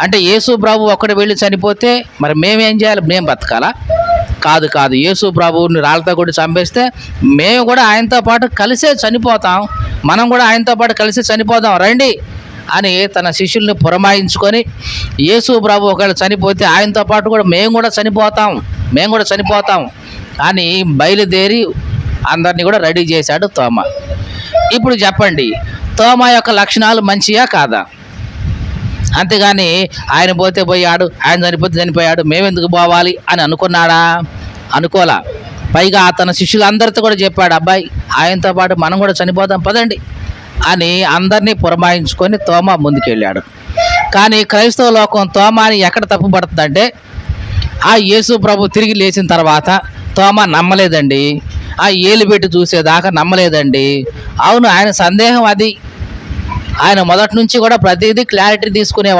అంటే యేసు ప్రభు ఒక్కడు వెళ్ళి చనిపోతే మరి మేమేం చేయాలి? మేము బతకాలా? కాదు కాదు, యేసు ప్రభువుని రాళ్ళతో కూడా చంపేస్తే మేము కూడా ఆయనతో పాటు కలిసే చనిపోతాం, మనం కూడా ఆయనతో పాటు కలిసి చనిపోదాం రండి అని తన శిష్యుల్ని పురమాయించుకొని, యేసు ప్రభు ఒకవేళ చనిపోతే ఆయనతో పాటు కూడా మేము కూడా చనిపోతాం అని బయలుదేరి అందరినీ కూడా రెడీ చేశాడు తోమా. ఇప్పుడు చెప్పండి, తోమా యొక్క లక్షణాలు మంచియా కాదా? అంతేగాని ఆయన పోతే పోయాడు, ఆయన చనిపోతే చనిపోయాడు, మేమెందుకు పోవాలి అని అనుకున్నాడా? అనుకోలా. పైగా తన శిష్యులందరితో కూడా చెప్పాడు, అబ్బాయి ఆయనతో పాటు మనం కూడా చనిపోదాం పదండి అని అందరినీ పురమాయించుకొని తోమా ముందుకెళ్ళాడు. కానీ క్రైస్తవ లోకం తోమాని ఎక్కడ తప్పుపడుతుందంటే, ఆ యేసు ప్రభు తిరిగి లేచిన తర్వాత తోమా నమ్మలేదండి, ఆ ఏలు పెట్టి చూసేదాకా నమ్మలేదండి. అవును, ఆయన సందేహం అది. ఆయన మొదటి నుంచి కూడా ప్రతిదీ క్లారిటీ తీసుకునేవాడు.